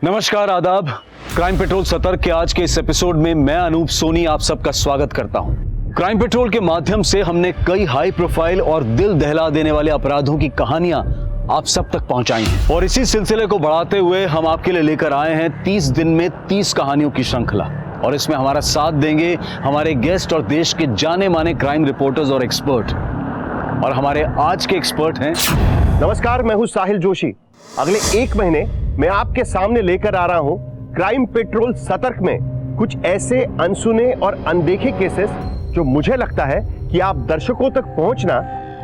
नमस्कार, आदाब। Crime petrol सतर्क के आज के इस एपिसोड में मैं अनूप सोनी आप सबका स्वागत करता हूं। क्राइम पेट्रोल के माध्यम से हमने कई हाई प्रोफाइल और दिल दहला देने वाले अपराधों की कहानियां आप सब तक पहुंचाई हैं और इसी सिलसिले को बढ़ाते हुए हम आपके लिए लेकर आए हैं 30 दिन में 30 कहानियों की श्रृंखला। और इसमें हमारा साथ देंगे हमारे गेस्ट और देश के जाने माने क्राइम रिपोर्टर्स और एक्सपर्ट। और हमारे आज के एक्सपर्ट हैं। नमस्कार, मैं हूं साहिल जोशी। अगले 1 महीने मैं आपके सामने लेकर आ रहा हूं क्राइम पेट्रोल सतर्क में कुछ ऐसे अनसुने और अनदेखे केसेस जो मुझे लगता है कि आप दर्शकों तक पहुंचना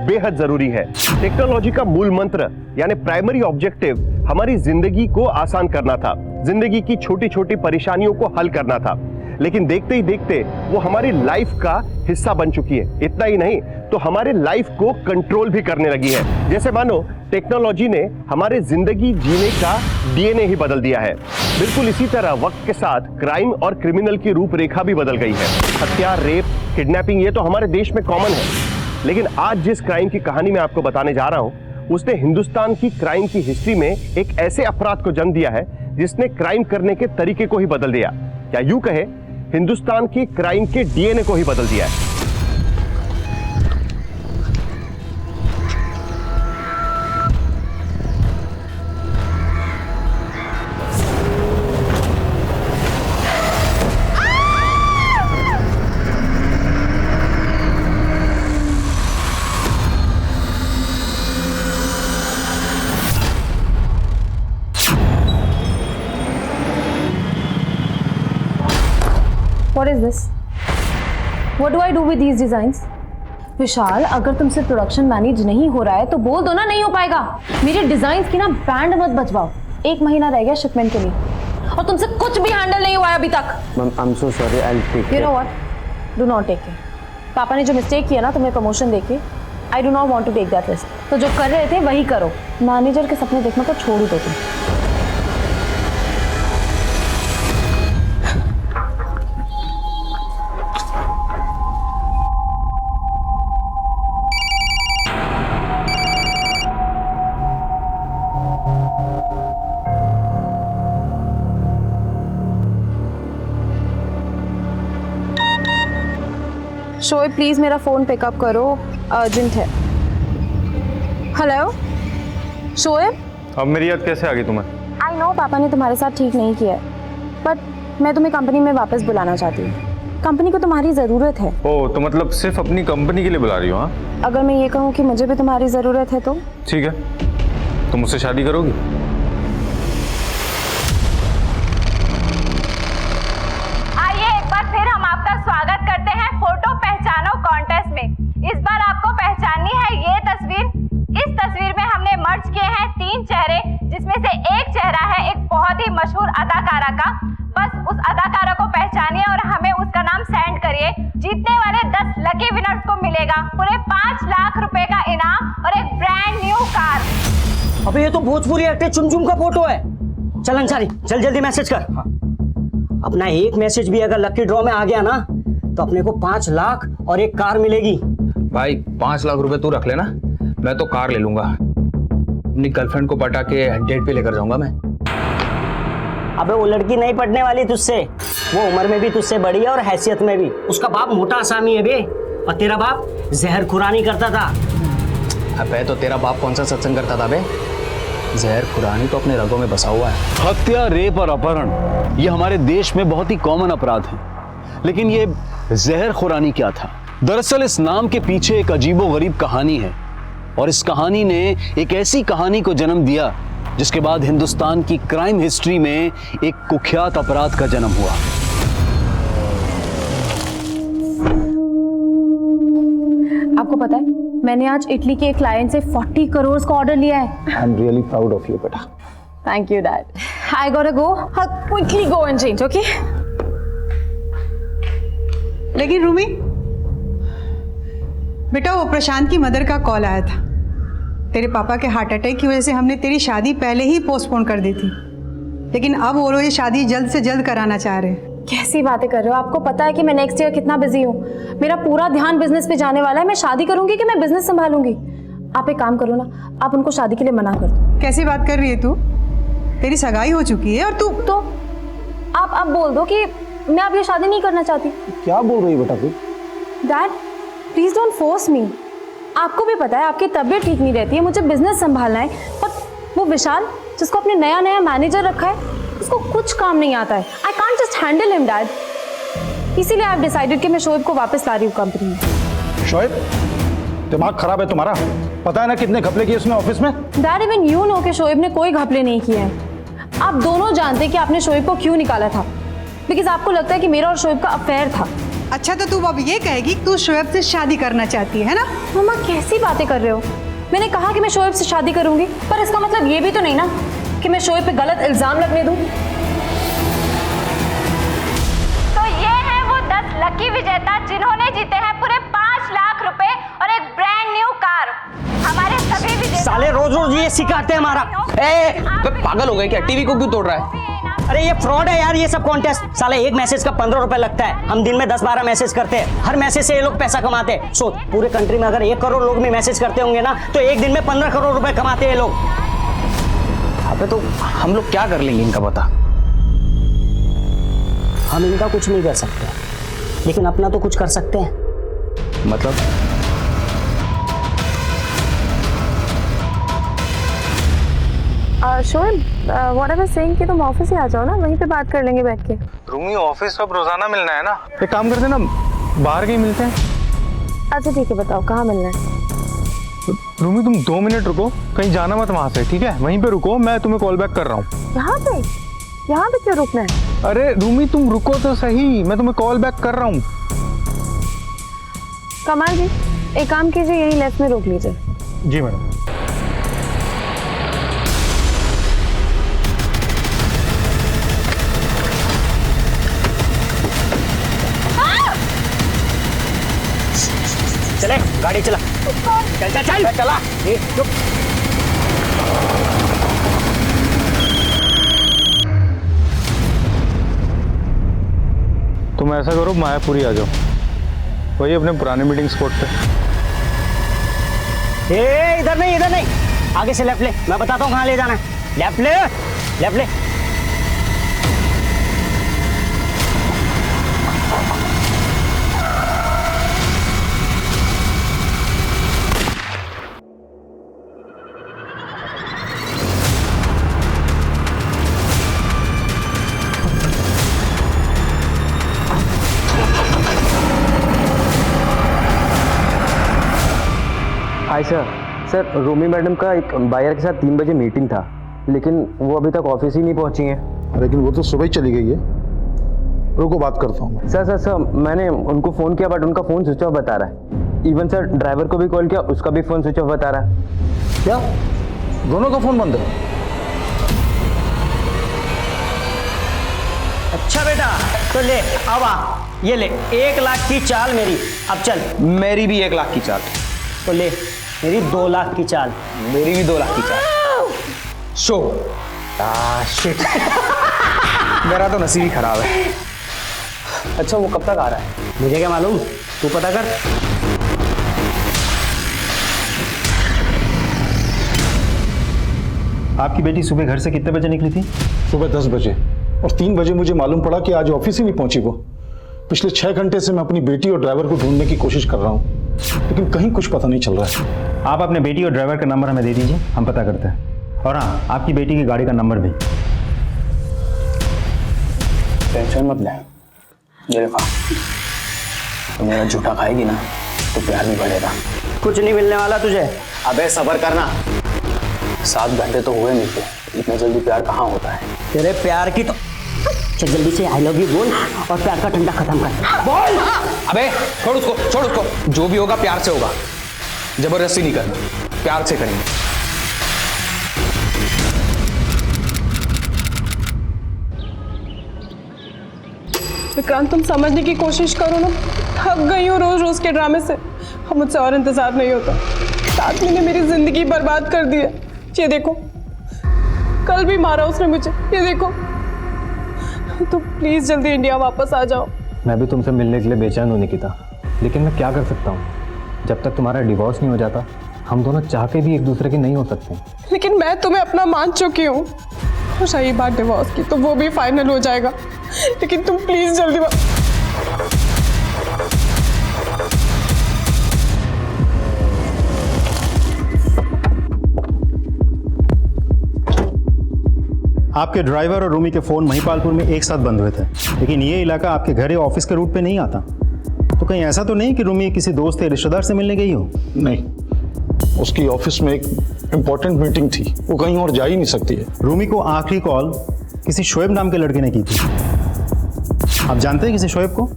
बेहद जरूरी है। टेक्नोलॉजी का मूल मंत्र यानी प्राइमरी ऑब्जेक्टिव हमारी जिंदगी को आसान करना था, जिंदगी की छोटी छोटी परेशानियों को हल करना था, लेकिन देखते ही देखते वो हमारी लाइफ का हिस्सा बन चुकी है। इतना ही नहीं तो हमारे लाइफ को कंट्रोल भी करने लगी है। जैसे मानो टेक्नोलॉजी ने हमारे जिंदगी जीने का डीएनए ही बदल दिया है। बिल्कुल इसी तरह वक्त के साथ क्राइम और क्रिमिनल की रूपरेखा भी बदल गई है। हत्या, रेप, किडनैपिंग ये तो हमारे देश में कॉमन है, लेकिन आज जिस क्राइम की कहानी मैं आपको बताने जा रहा हूं उसने हिंदुस्तान की क्राइम की हिस्ट्री में एक ऐसे अपराध को जन्म दिया है जिसने क्राइम करने के तरीके को ही बदल दिया, या यूं कहे हिंदुस्तान की क्राइम के डीएनए को ही बदल दिया है। What is this? What do I do with these designs? विशाल, अगर तुमसे प्रोडक्शन मैनेज नहीं हो रहा है तो बोल दो ना, नहीं हो पाएगा। मेरे डिजाइन्स की ना बैंड मत बजवाओ। 1 महीना रह गया शिपमेंट के लिए और तुमसे कुछ भी हैंडल नहीं हुआ है अभी तक। Ma'am, I'm so sorry. I'll take care. You know what? Do not take care. पापा ने जो मिस्टेक किया ना तुम्हें प्रमोशन देके, I do not want to take that risk. तो जो कर रहे थे वही करो। मैनेजर के सपने देखना तो छोड़ ही दो तुम। शोएब, प्लीज मेरा फोन पिकअप करो, अर्जेंट है। हेलो शोएब। अब मेरी याद कैसे आ गई तुम्हें? आई नो पापा ने तुम्हारे साथ ठीक नहीं किया है, बट मैं तुम्हें कंपनी में वापस बुलाना चाहती हूँ। कंपनी को तुम्हारी ज़रूरत है। ओह, तो मतलब सिर्फ अपनी कंपनी के लिए बुला रही हो? हाँ, अगर मैं ये कहूँ कि मुझे भी तुम्हारी ज़रूरत है तो? ठीक है, तुम मुझसे शादी करोगी? आइए एक बार फिर हम आपका स्वागत करते हैं फोटो पहचानो कॉन्टेस्ट में। इस बार आपको पहचाननी है ये तस्वीर। इस तस्वीर में हमने मर्ज किए हैं 3 चेहरे, जिसमें से एक चेहरा है एक बहुत ही मशहूर अदाकारा का। बस उस अदाकारा को पहचानिए और हमें उसका नाम सेंड करिए। जीतने वाले 10 लकी विनर्स को मिलेगा पूरे 5 लाख रुपए का इनाम और एक ब्रांड न्यू कार। अबे ये तो भोजपुरी एक्टर चुमचुम का फोटो है। चल अंसारी, चल जल्दी मैसेज कर। हाँ। अपना एक मैसेज भी अगर लकी ड्रॉ में आ गया ना तो अपने को 5 लाख और एक कार मिलेगी। भाई 5 लाख रुपए तू रख लेना, मैं तो कार ले लूंगा। अपनी गर्लफ्रेंड को पटा के डेट पे लेकर जाऊंगा मैं। अबे वो लड़की नहीं पटने वाली तुझसे, वो उम्र में भी तुझसे बड़ी है और हैसियत में भी। उसका बाप मोटा आसामी है बे, और तेरा बाप जहर खुरानी करता था। अबे तो तेरा बाप कौन सा सत्संग करता था बे? जहर खुरानी तो अपने रगों में बसा हुआ है। हत्या, रेप और अपहरण ये हमारे देश में बहुत ही कॉमन अपराध हैं, लेकिन ये जहर खुरानी क्या था? दरअसल इस नाम के पीछे एक अजीबोगरीब कहानी है और इस कहानी ने एक ऐसी कहानी को जन्म दिया जिसके बाद हिंदुस्तान की क्राइम हिस्ट्री में एक कुख्यात अपराध का जन्म हुआ। आपको पता है मैंने आज इटली के एक क्लाइंट से 40 करोड़ का ऑर्डर लिया है। I am really proud of you बेटा। Thank you dad. I gotta go, quickly go and change, okay? लेकिन रूमी बेटा, वो प्रशांत की मदर का कॉल आया था। तेरे पापा के हार्ट अटैक की वजह से हमने तेरी शादी पहले ही पोस्टपोन कर दी थी, लेकिन अब वो लोग ये शादी जल्द से जल्द कराना चाह रहे हैं। कैसी बातें कर रहे हो? आपको पता है कि मैं नेक्स्ट ईयर कितना बिजी हूँ। मेरा पूरा ध्यान बिजनेस पे जाने वाला है। मैं शादी करूंगी कि मैं बिजनेस संभालूंगी? आप एक काम करो ना, आप उनको शादी के लिए मना कर दो। कैसी बात कर रही है तू? तेरी सगाई हो चुकी है और तू तो आप अब बोल दो कि मैं अब ये शादी नहीं करना चाहती। क्या बोल रही है बेटा तू? Dad please don't force me. आपको भी पता है आपकी तबीयत ठीक नहीं रहती है, मुझे बिजनेस संभालना है, और वो विशाल जिसको अपने नया मैनेजर रखा है उसको कुछ काम नहीं आता है। I can't just handle him dad, इसीलिए आई हैव डिसाइडेड कि मैं शोएब को वापस ला रही हूँ कंपनी में। शोएब, दिमाग खराब है तुम्हारा? पता है ना कितने घपले किए उसने ऑफिस में? डैड इवन यू नो कि शोएब ने कोई घपले नहीं किए हैं। आप दोनों जानते हैं कि आपने शोएब को क्यों निकाला था, बिकॉज आपको लगता है कि मेरा और शोएब का अफेयर था। अच्छा तो तू अब ये कहेगी कि तू शोएब से शादी करना चाहती है ना? मम्मा कैसी बातें कर रहे हो? मैंने कहा कि मैं शोएब से शादी करूंगी, पर इसका मतलब ये भी तो नहीं ना कि मैं शोएब पे गलत इल्जाम लगने दूं। तो ये है वो 10 लकी विजेता जिन्होंने जीते हैं पूरे 5 लाख रुपए और एक ब्रांड न्यू कार। हमारे सभी विजेता साले रोज रोज ये सिखाते हैं हमारा। पागल हो गए क्या? टीवी को क्यों तोड़ रहा है? अरे ये फ्रॉड है यार, ये सब कॉन्टेस्ट। साले एक मैसेज का 15 रुपए लगता है, हम दिन में 10-12 मैसेज करते हैं, हर मैसेज से ये लोग पैसा कमाते हैं। सो पूरे कंट्री में अगर 1 करोड़ लोग भी मैसेज करते होंगे ना तो एक दिन में 15 करोड़ रुपए कमाते हैं लोग। अबे तो हम लोग क्या कर लेंगे इनका बता? हम इनका कुछ नहीं कर सकते, लेकिन अपना तो कुछ कर सकते हैं। मतलब Shoaib what I was saying कि तुम ऑफिस ही आ जाओ ना, वहीं पे बात कर लेंगे बैठ के। रूमी ऑफिस अब रोजाना मिलना है ना, एक काम करते ना, बाहर कहीं मिलते हैं। अच्छा ठीक है, बताओ कहाँ मिलना है? रूमी तुम 2 मिनट रुको, कहीं जाना मत वहां से, ठीक है? वहीं पे रुको, मैं तुम्हें कॉल बैक कर रहा हूँ। यहाँ पे क्यों रुकना है? अरे रूमी तुम रुको तो सही, मैं तुम्हें कॉल बैक कर रहा हूँ। कमाल जी एक काम कीजिए, यही लेफ्ट में रोक लीजिए। जी मैडम। चले गाड़ी चला, चल चल चल चला। चुप। तुम ऐसा करो, मायापुरी आ जाओ, वही अपने पुराने मीटिंग स्पॉट पे। इधर नहीं, आगे से लेफ्ट ले, मैं बताता हूँ कहाँ ले जाना है। लेफ्ट ले। हाय सर, रूमी मैडम का एक बायर के साथ 3 बजे मीटिंग था, लेकिन वो अभी तक ऑफिस ही नहीं पहुंची हैं। लेकिन वो तो सुबह ही चली गई है। रुको बात करता हूँ। सर मैंने उनको फ़ोन किया बट उनका फ़ोन स्विच ऑफ बता रहा है। इवन सर ड्राइवर को भी कॉल किया, उसका भी फ़ोन स्विच ऑफ बता रहा है। क्या दोनों का फोन बंद है? अच्छा बेटा तो ले, अब आ, ये ले 1 लाख की चाल मेरी। अब चल। मेरी भी 1 लाख की चाल। तो ले मेरी 2 लाख की चाल। मेरी भी 2 लाख की चाल। शो शिट मेरा तो नसीब ही खराब है। अच्छा वो कब तक आ रहा है? मुझे क्या मालूम, तू पता कर। आपकी बेटी सुबह घर से कितने बजे निकली थी? सुबह 10 बजे, और 3 बजे मुझे मालूम पड़ा कि आज ऑफिस ही नहीं पहुंची वो। पिछले 6 घंटे से मैं अपनी बेटी और ड्राइवर को ढूंढने की कोशिश कर रहा हूँ, लेकिन कहीं कुछ पता नहीं चल रहा है। आप अपने बेटी और ड्राइवर का नंबर हमें दे दीजिए, हम पता करते हैं। और हाँ, आपकी बेटी की गाड़ी का नंबर भी। टेंशन मत ले, ये देखा तो मेरा झूठा खाएगी ना तो प्यार भी बढ़ेगा। कुछ नहीं मिलने वाला तुझे। अबे सब्र करना, 7 घंटे तो हुए मिलते, इतना जल्दी प्यार कहाँ होता है? तेरे प्यार की तो चल जल्दी से आई लव यू बोल और प्यार का ठंडा खत्म कर। बोल। अबे छोड़ उसको, जो भी होगा प्यार से होगा, जबरदस्ती नहीं करना, प्यार से करेंगे। विक्रांत तुम समझने की कोशिश करो ना, थक गई हूँ रोज रोज के ड्रामे से। अब मुझसे और इंतजार नहीं होता। 7 महीने मेरी जिंदगी बर्बाद कर दी है। ये देखो कल भी मारा उसने मुझे, ये देखो। तो प्लीज जल्दी इंडिया वापस आ जाओ। मैं भी तुमसे मिलने के लिए बेचैन होने की था, लेकिन मैं क्या कर सकता हूँ? जब तक तुम्हारा डिवोर्स नहीं हो जाता हम दोनों चाह के भी एक दूसरे के नहीं हो सकते। लेकिन मैं तुम्हें अपना मान चुकी हूँ। और रही बात डिवोर्स की तो वो भी फाइनल हो जाएगा, लेकिन तुम प्लीज जल्दी आपके ड्राइवर और रूमी के फ़ोन महिपालपुर में एक साथ बंद हुए थे, लेकिन ये इलाका आपके घर या ऑफिस के रूट पे नहीं आता। तो कहीं ऐसा तो नहीं कि रूमी किसी दोस्त या रिश्तेदार से मिलने गई हो? नहीं, उसकी ऑफिस में एक इम्पोर्टेंट मीटिंग थी, वो कहीं और जा ही नहीं सकती है। रूमी को आखिरी कॉल किसी शोएब नाम के लड़के ने की थी। आप जानते हैं किसी शोएब को?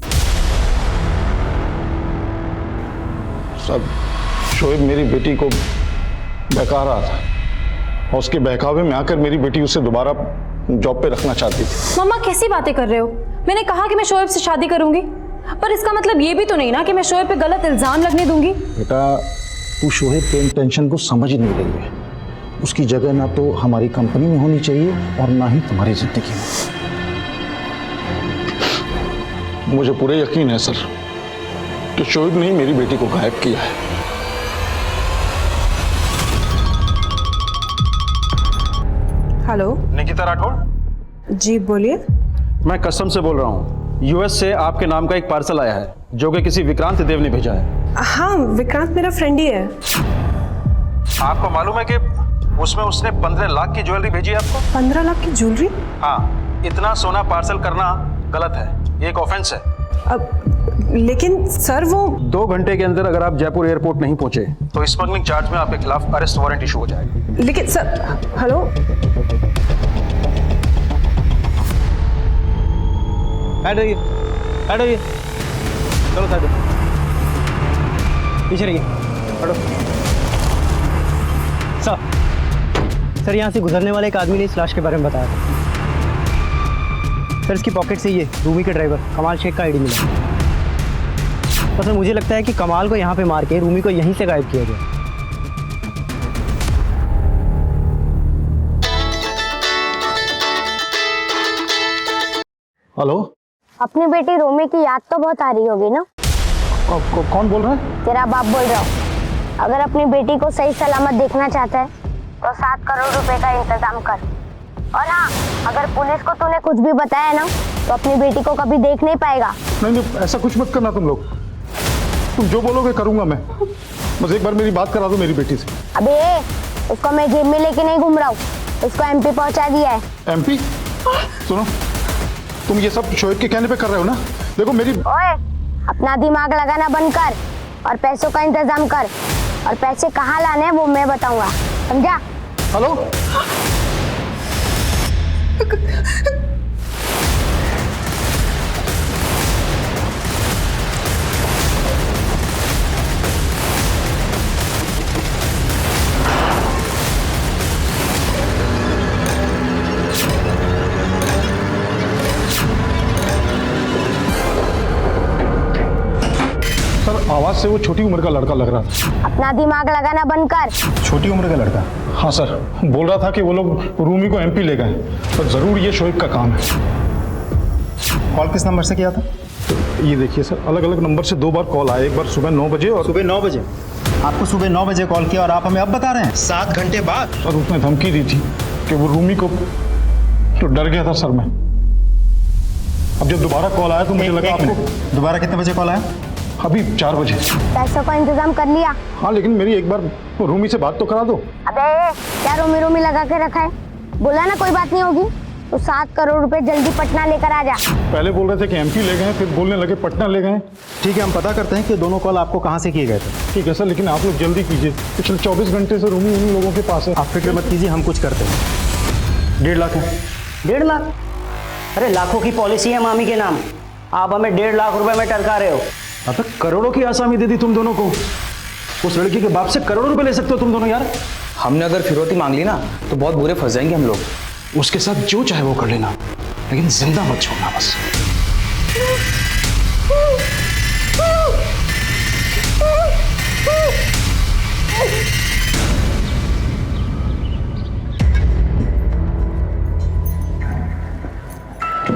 सब शोएब मेरी बेटी को बहका रहा था और उसके बहकावे में आकर मेरी बेटी उसे दोबारा जॉब पे रखना चाहती थी। मम्मा कैसी बातें कर रहे हो? मैंने कहा कि मैं शोएब से शादी करूंगी, पर इसका मतलब ये भी तो नहीं ना कि मैं शोएब पे गलत इल्जाम लगने दूंगी। बेटा, तू शोएब के इंटेंशन को समझ ही नहीं रही है। उसकी जगह ना तो हमारी कंपनी में होनी चाहिए और ना ही तुम्हारी जिंदगी में। मुझे पूरे यकीन है सर कि शोएब ने ही मेरी बेटी को गायब किया है। हेलो, निकिता राठौड़ जी बोलिए। मैं कस्टम से बोल रहा हूँ। यूएस से आपके नाम का एक पार्सल आया है जो कि किसी विक्रांत देव ने भेजा है। हाँ, विक्रांत मेरा फ्रेंड ही है। आपको मालूम है कि उसमें उसने 15 लाख की ज्वेलरी भेजी है आपको? 15 लाख की ज्वेलरी? हाँ, इतना सोना पार्सल करना गलत है, ये एक ऑफेंस है। लेकिन सर वो 2 घंटे के अंदर अगर आप जयपुर एयरपोर्ट नहीं पहुंचे तो स्मगलिंग चार्ज में आपके खिलाफ अरेस्ट वारंट इशू हो जाएगा। लेकिन सर, हेलो, बैठ रहिए, बैठ रहिए, चलो साइड पीछे रहिए, बैठो। सर यहाँ से गुजरने वाले एक आदमी ने इस लाश के बारे में बताया था। सर इसकी पॉकेट से ये रूमी के ड्राइवर कमाल शेख का आईडी मिला। तो सर मुझे लगता है कि कमाल को यहाँ पे मार के रूमी को यहीं से गायब किया गया। हेलो, अपनी बेटी रोमी की याद तो बहुत आ रही होगी ना? कौन बोल रहा है? तेरा बाप बोल रहा हूँ। अगर अपनी बेटी को सही सलामत देखना चाहता है तो 7 करोड़ रुपए का इंतजाम कर। और हाँ, अगर पुलिस को तूने कुछ भी बताया ना तो अपनी बेटी को कभी देख नहीं पाएगा। नहीं, ऐसा कुछ मत करना तुम लोग। तुम जो बोलोगे करूंगा मैं। बस एक बार मेरी बात करा दो मेरी बेटी से। अबे, उसको मैं जेब में लेके नहीं घूम रहा हूँ, उसको एमपी पहुंचा दिया है। एमपी? सुनो, तुम ये सब शोएब के कहने पे कर रहे हो ना? देखो मेरी। ओए, अपना दिमाग लगाना बंद कर और पैसों का इंतजाम कर, और पैसे कहाँ लाने हैं वो मैं बताऊंगा, समझा? हेलो, आवाज से वो छोटी उम्र का लड़का लग रहा था। अपना दिमाग लगाना बंद कर। छोटी उम्र का लड़का? हाँ सर, बोल रहा था कि वो लोग रूमी को एमपी ले गए, पर जरूर ये शोएब का काम है। कॉल किस नंबर से किया था? ये देखिए सर, अलग अलग नंबर से 2 बार कॉल आया। एक बार सुबह 9 बजे और सुबह 9 बजे। आपको सुबह 9 बजे कॉल किया और आप हमें अब बता रहे हैं 7 घंटे बाद? सर उसने धमकी दी थी कि वो रूमी को, तो डर गया था सर मैं। अब जब दोबारा कॉल आया तो मुझे लगा आपको। दोबारा कितने बजे कॉल आया? अभी 4 बजे। पैसों का इंतजाम कर लिया? हाँ, लेकिन मेरी एक बार रूमी से बात तो करा दो। अबे, क्या रोमी लगा के रखा है? बोला ना कोई बात नहीं होगी, तो 7 करोड़ रुपए जल्दी पटना लेकर आ जा। पहले बोल रहे थे कि एमपी ले गए, फिर बोलने लगे पटना ले गए। ठीक है, हम पता करते हैं कि दोनों कॉल आपको कहाँ से किए गए थे। ठीक है सर, लेकिन आप लोग जल्दी कीजिए। पिछले 24 घंटे से रूमी उन लोगों के पास है। आप फिक्र मत कीजिए, हम कुछ करते हैं। 1.5 लाख है। 1.5 लाख? अरे लाखों की पॉलिसी है मामी के नाम, आप हमें 1.5 लाख रुपए में टरका रहे हो। अब तक करोड़ों की आसामी दे दी तुम दोनों को। उस लड़की के बाप से करोड़ों रुपए ले सकते हो तुम दोनों यार। हमने अगर फिरौती मांग ली ना तो बहुत बुरे फंस जाएंगे हम लोग। उसके साथ जो चाहे वो कर लेना, लेकिन जिंदा मत छोड़ना बस।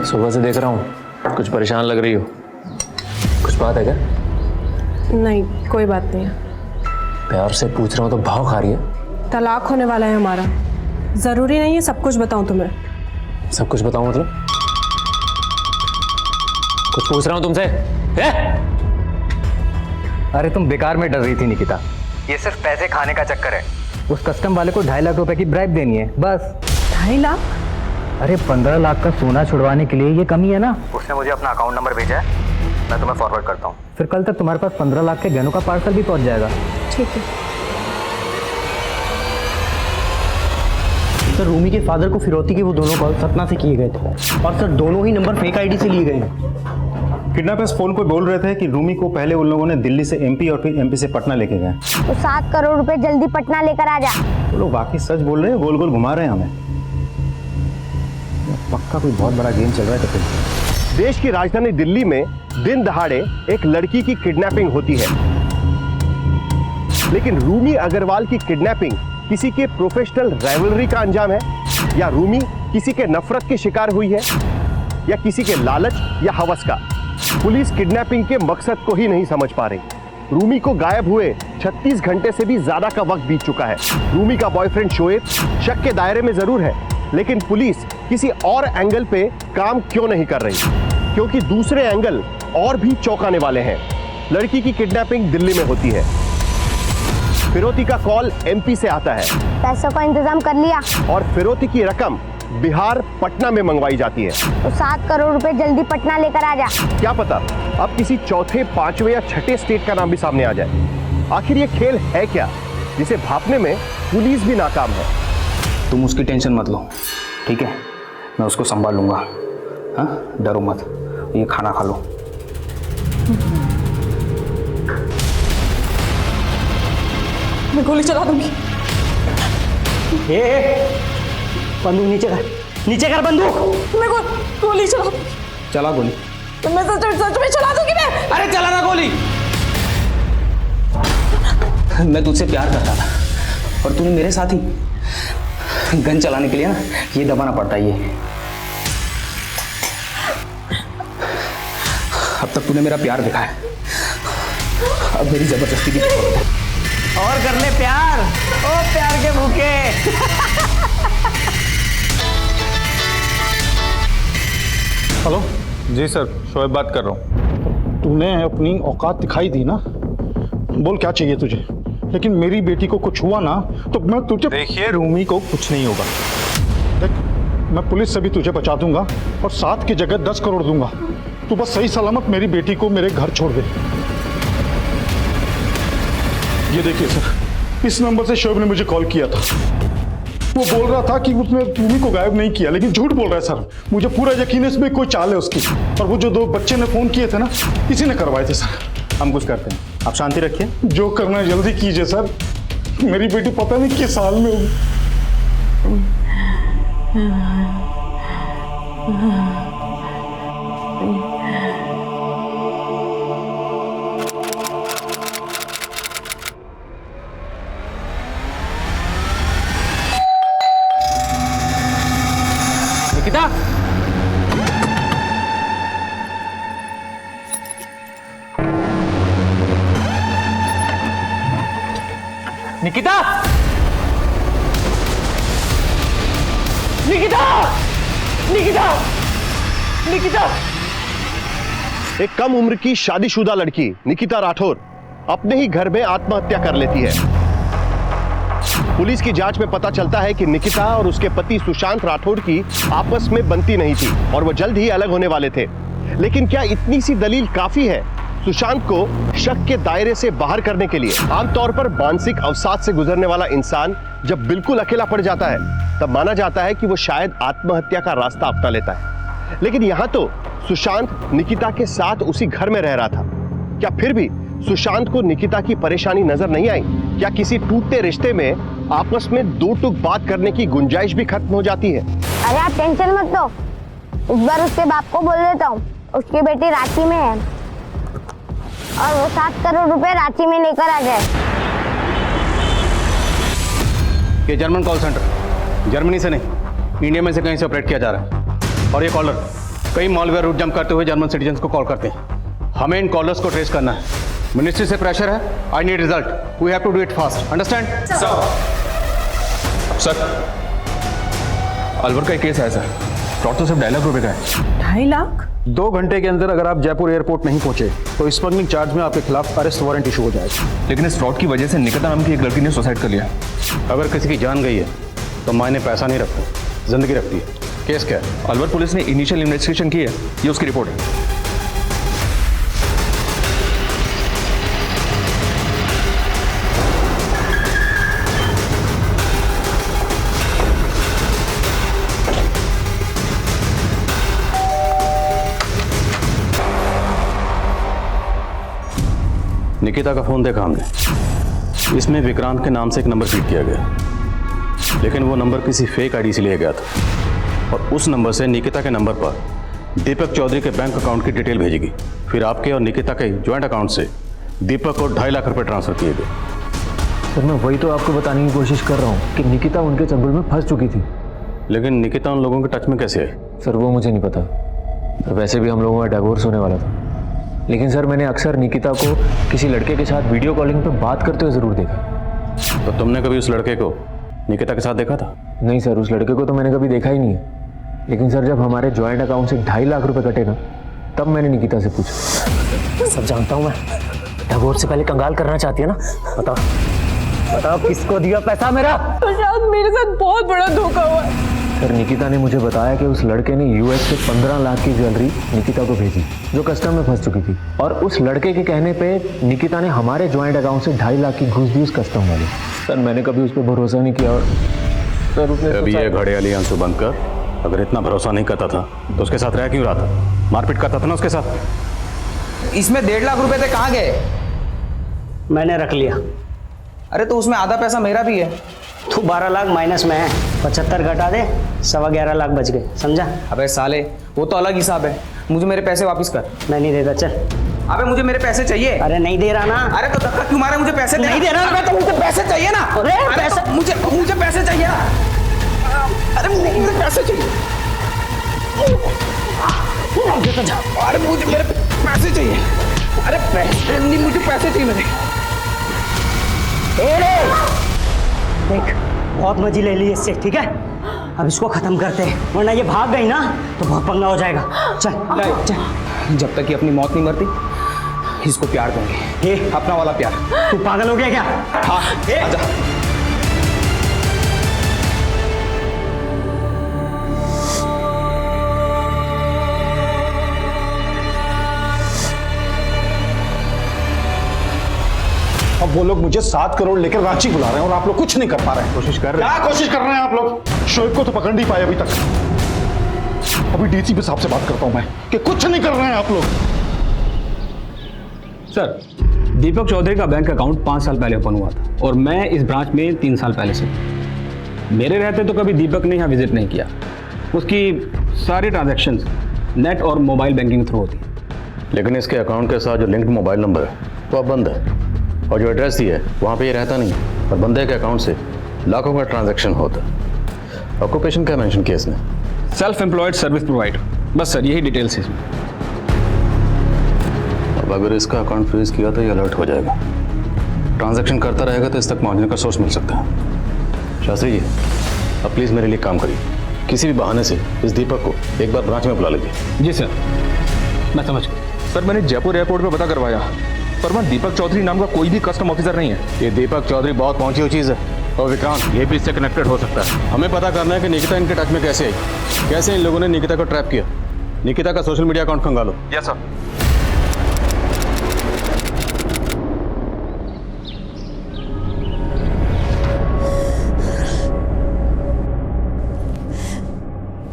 सुबह से देख रहा हूँ कुछ परेशान लग रही हो, कुछ बात है क्या? नहीं, कोई बात नहीं है। प्यार से पूछ रहा हूँ तो भाव खा रही है। तलाक होने वाला है हमारा, जरूरी नहीं है सब कुछ बताऊं तुम्हें। सब कुछ बताऊं मतलब? कुछ पूछ रहा हूं तुमसे, है? अरे तुम बेकार में डर रही थी निकिता। ये सिर्फ पैसे खाने का चक्कर है। उस कस्टम वाले को 2.5 लाख रुपए की ब्राइब देनी है बस। 2.5 लाख? अरे 15 लाख का सोना छुड़वाने के लिए ये कमी है ना। उसने मुझे अपना अकाउंट नंबर भेजा है, मैं तुम्हें फॉरवर्ड करता हूँ। फिर कल तक तुम्हारे पास 15 लाख के गहनों का पार्सल भी पहुंच जाएगा। ठीक है। सर रूमी के फादर को फिरौती के वो दोनों कॉल सतना से किए गए थे और सर दोनों ही नंबर फेक आईडी से लिए गए हैं। किडनैपर्स फोन पर बोल रहे थे कि रूमी को पहले उन लोगों ने दिल्ली से एमपी और फिर एमपी से पटना लेके गए। तो 7 करोड़ रुपए जल्दी पटना लेकर आ जा। वो लोग वाकई सच बोल रहे हैं, गोल गोल घुमा रहे हैं हमें। पक्का कोई बहुत बड़ा गेम चल रहा है। तो फिर देश की राजधानी दिल्ली में दिन दहाड़े एक लड़की की किडनैपिंग होती है, लेकिन रूमी अग्रवाल की किडनैपिंग किसी के प्रोफेशनल राइवलरी का अंजाम है, या रूमी किसी के नफरत के शिकार हुई है, या किसी के लालच या हवस का? पुलिस किडनैपिंग के मकसद को ही नहीं समझ पा रही। रूमी को गायब हुए 36 घंटे से भी ज्यादा का वक्त बीत चुका है। रूमी का बॉयफ्रेंड शोएब शक के दायरे में जरूर है, लेकिन पुलिस किसी और एंगल पे काम क्यों नहीं कर रही? क्योंकि दूसरे एंगल और भी चौंकाने वाले हैं। लड़की की किडनैपिंग दिल्ली में होती है, फिरौती का कॉल एमपी से आता है, पैसों का इंतजाम कर लिया और फिरौती की रकम बिहार पटना में मंगवाई जाती है। तो 7 करोड़ रुपए जल्दी पटना लेकर आ जा। क्या पता अब किसी चौथे, पांचवें या छठे स्टेट का नाम भी सामने आ जाए। आखिर ये खेल है क्या जिसे भापने में पुलिस भी नाकाम है? तुम उसकी टेंशन मत लो, ठीक है? मैं उसको संभाल लूंगा। हाँ, डरो मत। ये खाना खा लो। मैं गोली चला दूंगी। बंदूक नीचे कर बंदूक। मैं गोली चला दूंगी। चला गोली। तो मैं सच में चला दूंगी मैं। अरे चला ना गोली। मैं तुझसे प्यार करता था और तूने मेरे साथ ही गन चलाने के लिए ना ये दबाना पड़ता है। ये अब तक तूने मेरा प्यार देखा है, अब मेरी जबरदस्ती की जरूरत है। और कर ले प्यार, ओ प्यार के भूखे। हेलो। जी सर, शोएब बात कर रहा हूँ। तूने अपनी औकात दिखाई दी ना, बोल क्या चाहिए तुझे? लेकिन मेरी बेटी को कुछ हुआ ना तो मैं तुझे... देखिए रूमी को कुछ नहीं होगा। देख, मैं पुलिस से भी तुझे बचा दूंगा और 7 की जगह 10 करोड़ दूंगा। तू बस सही सलामत मेरी बेटी को मेरे घर छोड़ दे। ये देखिए सर, इस नंबर से शोएब ने मुझे कॉल किया था। वो बोल रहा था कि उसने रूमी को गायब नहीं किया, लेकिन झूठ बोल रहा है सर। मुझे पूरा यकीन है इसमें कोई चाल है उसकी। और वो जो 2 बच्चे ने फोन किए थे ना, इसी ने करवाए थे सर। हम कुछ करते हैं, आप शांति रखिए। जो करना है जल्दी कीजिए सर। मेरी बेटी पता नहीं किस साल में होगी। निकिता, निकिता, निकिता, निकिता, निकिता। एक कम उम्र की शादीशुदा लड़की निकिता राठौर अपने ही घर में आत्महत्या कर लेती है। पुलिस की जांच में पता चलता है कि निकिता और उसके पति सुशांत राठौर की आपस में बनती नहीं थी और वो जल्द ही अलग होने वाले थे। लेकिन क्या इतनी सी दलील काफी है सुशांत को शक के दायरे से बाहर करने के लिए? आमतौर पर मानसिक अवसाद से गुजरने वाला इंसान जब बिल्कुल अकेला पड़ जाता है तब माना जाता है कि वो शायद आत्महत्या का रास्ता अपना लेता है। लेकिन यहाँ तो सुशांत निकिता के साथ उसी घर में रह रहा था। क्या फिर भी सुशांत को निकिता की परेशानी नजर नहीं आई? क्या किसी टूटते रिश्ते में आपस में 2 टूक बात करने की गुंजाइश भी खत्म हो जाती है? अरे आप टेंशन मत लो, इस बार उसके बाप को बोल देता हूँ। उसकी बेटी रांची में है और वो 7 करोड़ रुपए रांची में लेकर आ जाए। ये जर्मन कॉल सेंटर जर्मनी से नहीं, इंडिया में से कहीं से ऑपरेट किया जा रहा है। और ये कॉलर कई मॉलवेयर रूट जंप करते हुए जर्मन सिटीजन्स को कॉल करते हैं। हमें इन कॉलर्स को ट्रेस करना है। मिनिस्ट्री से प्रेशर है। I need result. We have to do it fast. Understand? Sir, Alwar का एक केस है सर। फ्रॉड तो सिर्फ 2.5 लाख रुपए का है। 2.5 लाख? 2 घंटे के अंदर अगर आप जयपुर एयरपोर्ट नहीं पहुंचे तो स्मगलिंग चार्ज में आपके खिलाफ अरेस्ट वारंट इशू हो जाएगा। लेकिन इस फ्रॉड की वजह से निकिता नाम की एक लड़की ने सुसाइड कर लिया। अगर किसी की जान गई है तो मायने पैसा नहीं रखता, जिंदगी रखती है। केस क्या है? अलवर पुलिस ने इनिशियल इन्वेस्टिगेशन की है, ये उसकी रिपोर्ट है। निकिता का फोन देखा हमने, इसमें विक्रांत के नाम से एक नंबर फीड किया गया, लेकिन वो नंबर किसी फेक आईडी से लिया गया था और उस नंबर से निकिता के नंबर पर दीपक चौधरी के बैंक अकाउंट की डिटेल भेजी गई। फिर आपके और निकिता के ज्वाइंट अकाउंट से दीपक को 2.5 लाख रुपए ट्रांसफर किए गए। सर मैं वही तो आपको बताने की कोशिश कर रहा हूँ कि निकिता उनके चंगुल में फंस चुकी थी। लेकिन निकिता उन लोगों के टच में कैसे आई? सर वो मुझे नहीं पता, वैसे भी हम लोगों का डिवोर्स होने वाला था। लेकिन सर मैंने अक्सर निकिता को किसी लड़के के साथ वीडियो कॉलिंग पे बात करते हुए ज़रूर देखा। तो तुमने कभी उस लड़के को निकिता के साथ देखा था? नहीं सर, उस लड़के को तो मैंने कभी देखा ही नहीं है। लेकिन सर जब हमारे जॉइंट अकाउंट से 2.5 लाख रुपए कटे ना, तब मैंने निकिता से पूछा। सब जानता हूँ मैं, डिवोर्स से पहले कंगाल करना चाहती है ना? बताओ बताओ किसको दिया पैसा मेरा? तो शायद मेरे साथ बहुत बड़ा धोखा हुआ है। सर निकिता ने मुझे बताया कि उस लड़के ने यूएस से 15 लाख की ज्वेलरी निकिता को भेजी जो कस्टम में फंस चुकी थी, और उस लड़के के कहने पे निकिता ने हमारे जॉइंट अकाउंट से 2.5 लाख की घूस दी उस कस्टम वाले। सर मैंने कभी उस पर भरोसा नहीं किया और सर उसने अभी ये घड़े वाली आंसू बंद कर। अगर इतना भरोसा नहीं करता था तो उसके साथ रह क्यों रहा था? मारपीट करता था ना उसके साथ। इसमें 1.5 लाख रुपए थे, कहाँ गए? मैंने रख लिया। अरे तो उसमें आधा पैसा मेरा भी है। तू 12 लाख माइनस में है, 75 घटा दे, 11.25 लाख बच गए, समझा? अबे साले वो तो अलग हिसाब है, मुझे मेरे पैसे वापस कर। मैं नहीं देता, चल। अबे मुझे मेरे पैसे चाहिए। अरे नहीं दे रहा ना। अरे तो धक्का क्यों मारा? मुझे पैसे नहीं दे रहा। अबे तो मुझे पैसे चाहिए ना। अरे पैसे तो मुझे पैसे चाहिए ना। अरे मुझे पैसे चाहिए। अरे मुझे मेरे पैसे चाहिए। अरे पैसे नहीं, मुझे पैसे चाहिए मेरे। देख बहुत मजी ले ली इससे, ठीक है? अब इसको खत्म करते हैं, वरना ये भाग गई ना तो बहुत पंगा हो जाएगा। चल चल, जब तक ये अपनी मौत नहीं मरती इसको प्यार दूंगी, ये अपना वाला प्यार। तू पागल हो गया क्या? हाँ आजा। अब वो लोग मुझे 7 करोड़ लेकर रांची बुला रहे हैं और आप लोग कुछ नहीं कर पा रहे हैं। कोशिश कर रहे हैं। क्या कोशिश कर रहे हैं आप लोग? शोएब को तो पकड़ नहीं पाए अभी तक। अभी डीसीपी साहब से बात करता हूं मैं कि कुछ नहीं कर रहे हैं आप लोग। सर दीपक चौधरी का बैंक अकाउंट 5 साल पहले ओपन हुआ था और मैं इस ब्रांच में 3 साल पहले से। मेरे रहते तो कभी दीपक ने यहाँ विजिट नहीं किया। उसकी सारी ट्रांजैक्शंस नेट और मोबाइल बैंकिंग थ्रू होती है। लेकिन इसके अकाउंट के साथ जो लिंक्ड मोबाइल नंबर है वो अब बंद है, और जो एड्रेस दी है वहाँ पे ये रहता नहीं, और बंदे के अकाउंट से लाखों का ट्रांजैक्शन होता है। ऑक्यूपेशन क्या मेंशन किया इसने? सेल्फ एम्प्लॉयड सर्विस प्रोवाइडर, बस सर यही डिटेल्स है इसमें। अब अगर इसका अकाउंट फ्रीज किया तो ये अलर्ट हो जाएगा। ट्रांजैक्शन करता रहेगा तो इस तक पहुँचने का सोर्स मिल सकता है। शास्त्री जी अब प्लीज़ मेरे लिए काम करिए, किसी भी बहाने से इस दीपक को एक बार ब्रांच में बुला लीजिए। जी सर, मैं समझ गया। सर मैंने जयपुर एयरपोर्ट पे पता करवाया, पर वहाँ दीपक चौधरी नाम का कोई भी कस्टम ऑफिसर नहीं है। ये दीपक चौधरी बहुत पहुंची हुई चीज़ है, और विक्रांत ये भी इससे कनेक्टेड हो सकता है। हमें पता करना है कि निकिता इनके टच में कैसे आई, कैसे इन लोगों ने निकिता को ट्रैप किया। निकिता का सोशल मीडिया अकाउंट खंगालो। Yes sir.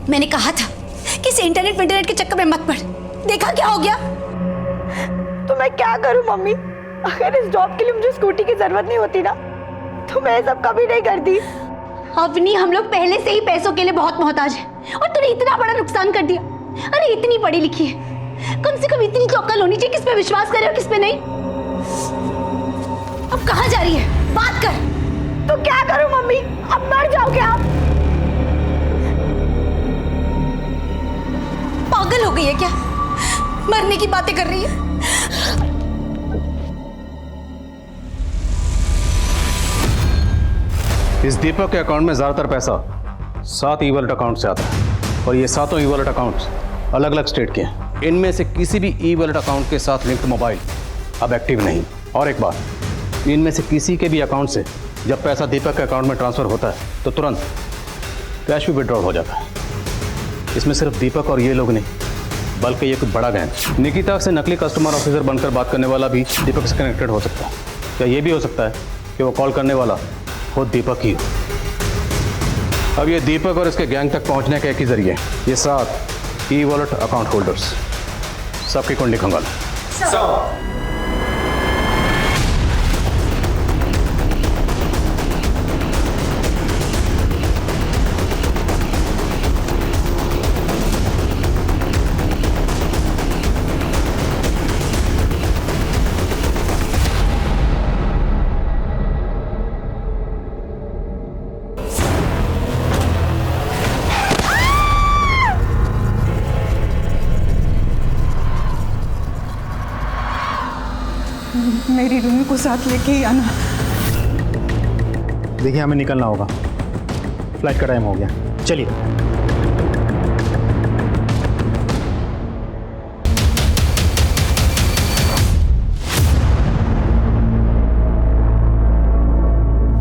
मैंने कहा था कि इस इंटरनेट के चक्कर में मत पड़। देखा क्या हो गया? तो मैं क्या करूं मम्मी? अगर इस जॉब के लिए मुझे स्कूटी की जरूरत नहीं होती ना तो मैं सब कभी नहीं करती। अवनी, हम लोग पहले से ही पैसों के लिए बहुत मोहताज हैं और तूने इतना बड़ा नुकसान कर दिया। अरे इतनी पढ़ी लिखी है, कम से कम इतनी तो अक्ल होनी चाहिए किस पे विश्वास करे और किस पे नहीं। अब कहाँ जा रही है? बात कर। तो क्या करूं मम्मी? अब मर जाओ क्या आप? पागल हो गई है क्या? मरने की बातें कर रही है। इस दीपक के अकाउंट में ज्यादातर पैसा 7 ईवल अकाउंट से आता है। और ये सातों ई वॉलेट अकाउंट्स अलग अलग स्टेट के हैं। इनमें से किसी भी ई वॉलेट अकाउंट के साथ लिंक्ड मोबाइल अब एक्टिव नहीं। और एक बात, इनमें से किसी के भी अकाउंट से जब पैसा दीपक के अकाउंट में ट्रांसफर होता है तो तुरंत कैश भी विड्रॉल हो जाता है। इसमें सिर्फ दीपक और ये लोग नहीं, बल्कि ये कुछ बड़ा गैंग निकिता से नकली कस्टमर ऑफिसर बनकर बात करने वाला भी दीपक से कनेक्टेड हो सकता है। क्या ये भी हो सकता है कि वो कॉल करने वाला खुद दीपक ही हो? अब ये दीपक और इसके गैंग तक पहुंचने के एक ही जरिए ये 7 ई वॉलेट अकाउंट होल्डर्स, सबकी कुंडली खंगालो। मेरी रूमी को साथ लेके ही आना। देखिए हमें निकलना होगा, फ्लाइट का टाइम हो गया, चलिए।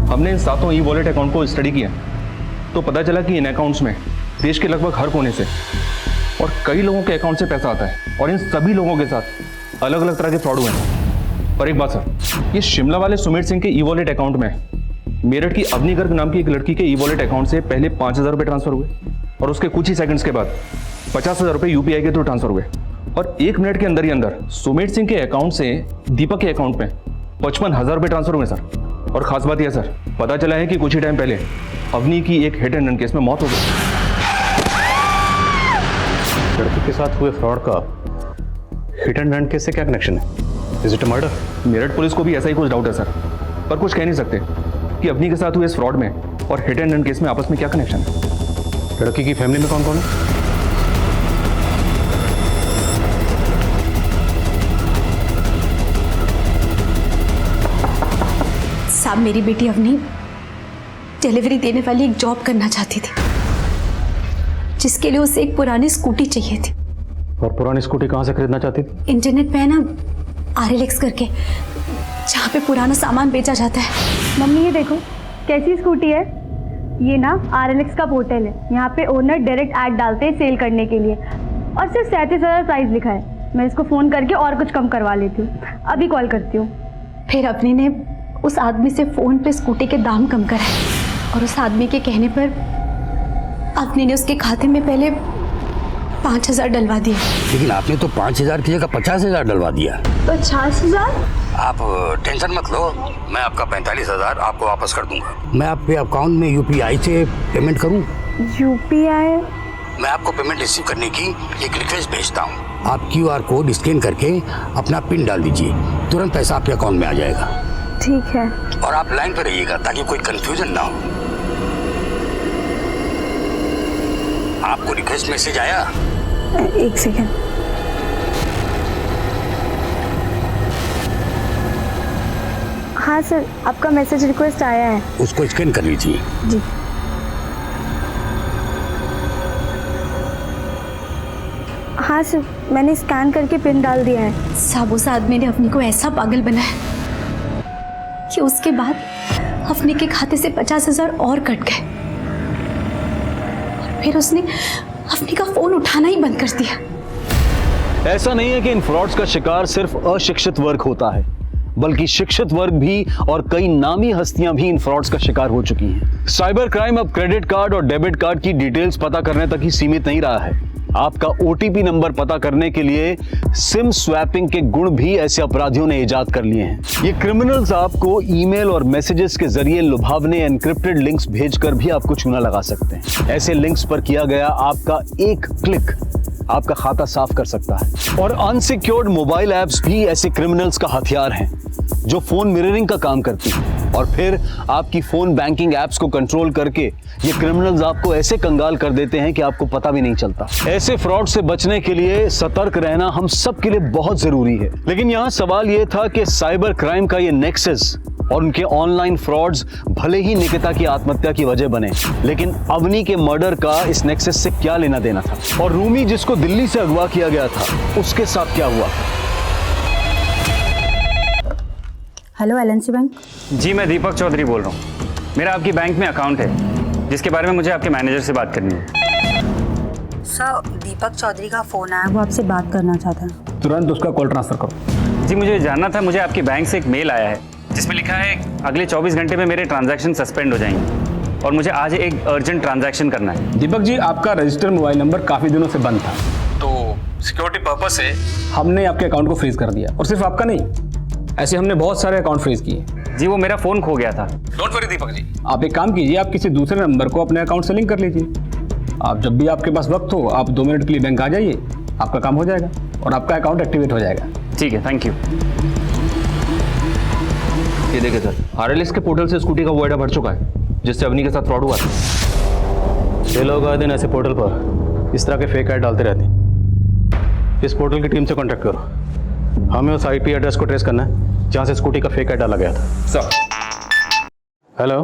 हमने इन 7 ई वॉलेट अकाउंट को स्टडी किया तो पता चला कि इन अकाउंट्स में देश के लगभग हर कोने से और कई लोगों के अकाउंट से पैसा आता है और इन सभी लोगों के साथ अलग अलग तरह के फ्रॉड हुए हैं। पर एक बात सर, ये शिमला वाले सुमेर सिंह के ई वॉलेट अकाउंट में मेरठ की अवनी गर्ग नाम की एक लड़की के ई वॉलेट अकाउंट से पहले 5,000 रुपये ट्रांसफर हुए और उसके कुछ ही सेकंड्स के बाद 50,000 रुपये यूपीआई के थ्रू ट्रांसफर हुए और 1 मिनट के अंदर ही अंदर सुमेर सिंह के अकाउंट से दीपक के अकाउंट में 55,000 रुपये ट्रांसफर हुए सर। और खास बात यह सर, पता चला है कि कुछ ही टाइम पहले अवनी की एक हिट एंड रन केस में मौत हो गई। लड़की के साथ हुए फ्रॉड का हिट एंड रन केस से क्या कनेक्शन है? Is it murder? Meerut police को भी ऐसा ही कुछ डाउट है सर, पर कुछ कह नहीं सकते कि अवनी के साथ हुए इस फ्रॉड में और हिट एंड रन केस में आपस में क्या कनेक्शन है। लड़की की फैमिली में कौन कौन है? साहब, मेरी बेटी अवनी डिलीवरी देने वाली एक जॉब करना चाहती थी, जिसके लिए उसे एक पुरानी स्कूटी चाहिए थी। और पुरानी स्कूटी कहाँ से खरीदना चाहती थी? इंटरनेट पे है ना, RLX करके, जहाँ पे पुराना सामान बेचा जाता है। मम्मी ये देखो कैसी स्कूटी है। ये ना RLX का पोर्टल है, यहाँ पे ओनर डायरेक्ट ऐड डालते हैं सेल करने के लिए और सिर्फ 37,000 प्राइस लिखा है। मैं इसको फ़ोन करके और कुछ कम करवा लेती हूँ, अभी कॉल करती हूँ। फिर अपनी ने उस आदमी से फ़ोन पे स्कूटी के दाम कम कराए और उस आदमी के कहने पर अपनी ने उसके खाते में पहले 5,000 डलवा दिए। लेकिन आपने तो 5,000 की जगह 50,000 डलवा दिया। 50,000? आप टेंशन मत लो, मैं आपका 45,000 आपको वापस कर दूंगा। मैं आपके अकाउंट में UPI से पेमेंट करूं? UPI? मैं आपको पेमेंट रिसीव करने की एक रिक्वेस्ट भेजता हूं। आप QR कोड स्कैन करके अपना पिन डाल दीजिए, तुरंत पैसा आपके अकाउंट में आ जाएगा। ठीक है। और आप लाइन पर रहिएगा ताकि कोई कंफ्यूजन ना हो। आपको रिक्वेस्ट मैसेज आया? एक सेकंड। हाँ सर, आपका मैसेज रिक्वेस्ट आया है। उसको स्कैन कर लीजिए। जी। हाँ सर, मैंने स्कैन करके पिन डाल दिया है। साहब, उस आदमी ने अपनी को ऐसा पागल बनाया कि उसके बाद अपने के खाते से 50,000 और कट गए और फिर उसने अपने का फोन उठाना ही बंद कर दिया। ऐसा नहीं है कि इन फ्रॉड्स का शिकार सिर्फ अशिक्षित वर्ग होता है, बल्कि शिक्षित वर्ग भी और कई नामी हस्तियां भी इन फ्रॉड्स का शिकार हो चुकी हैं। साइबर क्राइम अब क्रेडिट कार्ड और डेबिट कार्ड की डिटेल्स पता करने तक ही सीमित नहीं रहा है। आपका OTP नंबर पता करने के लिए सिम स्वैपिंग के गुण भी ऐसे अपराधियों ने इजाद कर लिए हैं। ये क्रिमिनल्स आपको ईमेल और मैसेजेस के जरिए लुभावने एनक्रिप्टेड लिंक्स भेजकर भी आपको चूना लगा सकते हैं। ऐसे लिंक्स पर किया गया आपका एक क्लिक आपका खाता साफ कर सकता है। और अनसिक्योर्ड मोबाइल ऐप्स भी ऐसे क्रिमिनल्स का हथियार हैं जो फोन मिररिंग का काम करती है और फिर आपकी फोन बैंकिंग ऐप्स को कंट्रोल करके ये क्रिमिनल्स आपको ऐसे कंगाल कर देते हैं कि आपको पता भी नहीं चलता। ऐसे फ्रॉड से बचने के लिए सतर्क रहना हम सब के लिए बहुत जरूरी है। लेकिन यहाँ सवाल ये था कि साइबर क्राइम का ये नेक्सस और उनके ऑनलाइन फ्रॉड्स भले ही निकिता की आत्महत्या की वजह बने, लेकिन अवनी के मर्डर का इस नेक्सस से क्या लेना देना था? और रूमी जिसको दिल्ली से अगवा किया गया था, उसके साथ क्या हुआ? Hello LNC bank. जी मैं दीपक चौधरी बोल रहा हूँ। मेरा आपकी बैंक में अकाउंट है जिसके बारे में मुझे आपके मैनेजर से बात करनी है। सर दीपक चौधरी का फोन आया, वो आपसे बात करना चाहता है। तुरंत उसका कॉल ट्रांसफर करो। जी मुझे जानना था, मुझे आपकी बैंक से एक मेल आया है जिसमें लिखा है अगले 24 घंटे में मेरे ट्रांजैक्शन सस्पेंड हो जाएंगे और मुझे आज एक अर्जेंट ट्रांजैक्शन करना है। दीपक जी, आपका रजिस्टर्ड मोबाइल नंबर काफ़ी दिनों से बंद था, तो सिक्योरिटी पर्पज से हमने आपके अकाउंट को फ्रीज कर दिया। और सिर्फ आपका नहीं, ऐसे हमने बहुत सारे अकाउंट फ्रीज किए। जी वो मेरा फ़ोन खो गया था। डोंट वरी दीपक जी, आप एक काम कीजिए, आप किसी दूसरे नंबर को अपने अकाउंट से लिंक कर लीजिए। आप जब भी आपके पास वक्त हो, आप 2 मिनट के लिए बैंक आ जाइए, आपका काम हो जाएगा और आपका अकाउंट एक्टिवेट हो जाएगा। ठीक है, थैंक यू। ये देखिए सर, आरएलएस के पोर्टल से स्कूटी का वो एडा भर चुका है जिससे अवनी के साथ फ्रॉड हुआ था। ये लोग आए दिन ऐसे पोर्टल पर इस तरह के फेक ऐड डालते रहते हैं। इस पोर्टल की टीम से कांटेक्ट करो, हमें उस आईपी एड्रेस को ट्रेस करना है जहां से स्कूटी का फेक ऐड डाला गया था। सर हेलो,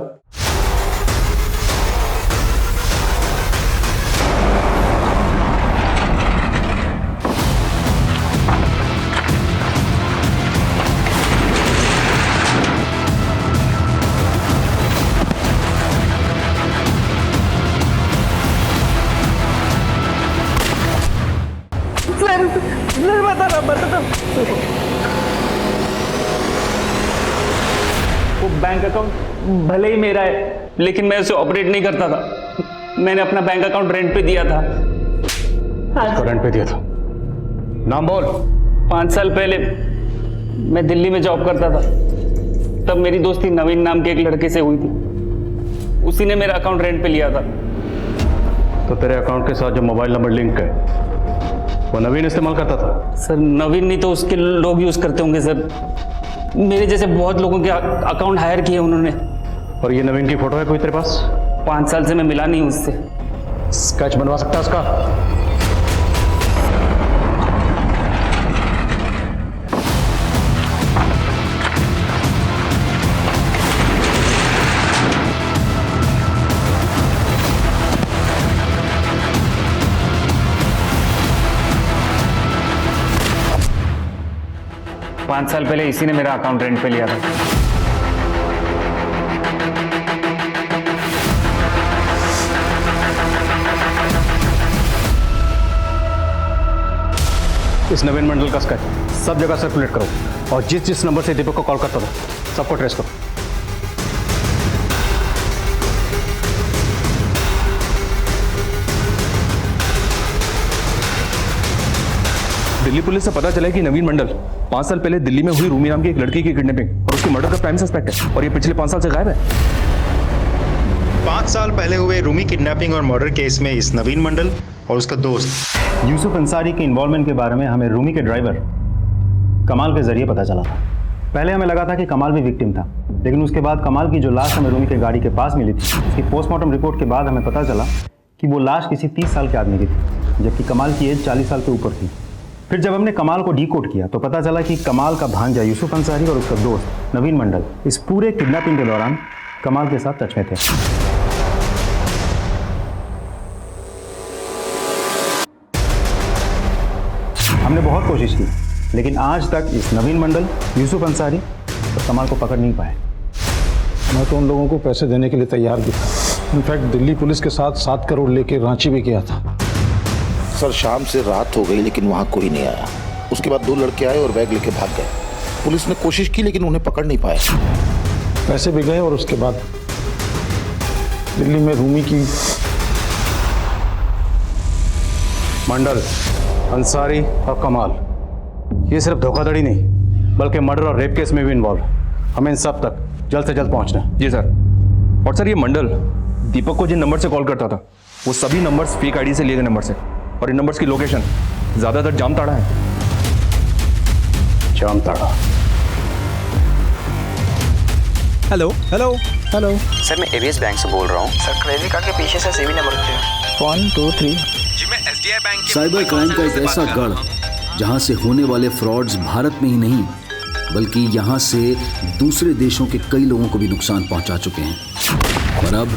वो बैंक अकाउंट भले ही मेरा है, लेकिन मैं उसे ऑपरेट नहीं करता था। मैंने अपना बैंक अकाउंट रेंट पे दिया था। इसको रेंट पे दिया था? नाम बोल। 5 साल पहले मैं दिल्ली में जॉब करता था, तब मेरी दोस्ती नवीन नाम के एक लड़के से हुई थी। उसी ने मेरा अकाउंट रेंट पे लिया था। तो तेरे अकाउंट के साथ जो मोबाइल नंबर लिंक है वो नवीन इस्तेमाल करता था? सर नवीन नहीं तो उसके लोग यूज करते होंगे सर। मेरे जैसे बहुत लोगों के अकाउंट हायर किए उन्होंने। और ये नवीन की फोटो है कोई तेरे पास? 5 साल से मैं मिला नहीं उससे। स्केच बनवा सकता है उसका? पाँच साल पहले इसी ने मेरा अकाउंट रेंट पे लिया था। इस नवीन मंडल का स्केच सब जगह सर्कुलेट करो और जिस जिस नंबर से दीपक को कॉल करता था सबको ट्रेस करो। दिल्ली पुलिस से पता चला है कि नवीन मंडल 5 साल पहले दिल्ली में हुई रूमी नाम की एक लड़की की किडनैपिंग और उसकी मर्डर का प्राइम सस्पेक्ट है और ये पिछले 5 साल से गायब है। 5 साल पहले हुए रूमी किडनैपिंग और मर्डर केस में इस नवीन मंडल और उसका दोस्त यूसुफ अंसारी के इन्वॉल्वमेंट के बारे में हमें रूमी के ड्राइवर कमाल के जरिए पता चला था। पहले हमें लगा था कि कमाल भी विक्टिम था, लेकिन उसके बाद कमाल की जो लाश हमें रूमी के गाड़ी के पास मिली थी, उसकी पोस्टमार्टम रिपोर्ट के बाद हमें पता चला कि वो लाश किसी 30 साल के आदमी की थी, जबकि कमाल की एज 40 साल के ऊपर थी। फिर जब हमने कमाल को डीकोड किया तो पता चला कि कमाल का भांजा यूसुफ अंसारी और उसका दोस्त नवीन मंडल इस पूरे किडनैपिंग के दौरान कमाल के साथ टच में थे। हमने बहुत कोशिश की, लेकिन आज तक इस नवीन मंडल, यूसुफ अंसारी और कमाल को पकड़ नहीं पाए। मैं तो उन लोगों को पैसे देने के लिए तैयार भी था। इनफैक्ट दिल्ली पुलिस के साथ 7 करोड़ लेके रांची भी गया था। सर शाम से रात हो गई लेकिन वहाँ कोई नहीं आया। उसके बाद 2 लड़के आए और बैग लेके भाग गए। पुलिस ने कोशिश की लेकिन उन्हें पकड़ नहीं पाए। पैसे भी गए और उसके बाद दिल्ली में रूमी की मंडल, अंसारी और कमाल ये सिर्फ धोखाधड़ी नहीं बल्कि मर्डर और रेप केस में भी इन्वॉल्व। हमें इन सब तक जल्द से जल्द पहुंचना है। जी सर। और सर ये मंडल दीपक को जिन नंबर से कॉल करता था वो सभी नंबर्स फेक आईडी से लिए गए नंबर से और इन नंबर्स की लोकेशन ज्यादातर जामताड़ा है। Jamtara. Hello hello hello sir मैं एबीएस बैंक से बोल रहा हूँ। सर क्रेडिट कार्ड के पीछे से सीवी नंबर होते हैं 1 2 3। जी मैं एसडीआई बैंक साइबर क्राइम का एक ऐसा गढ़ जहां से होने वाले फ्रॉड्स भारत में ही नहीं बल्कि यहाँ से दूसरे देशों के कई लोगों को भी नुकसान पहुँचा चुके हैं। और अब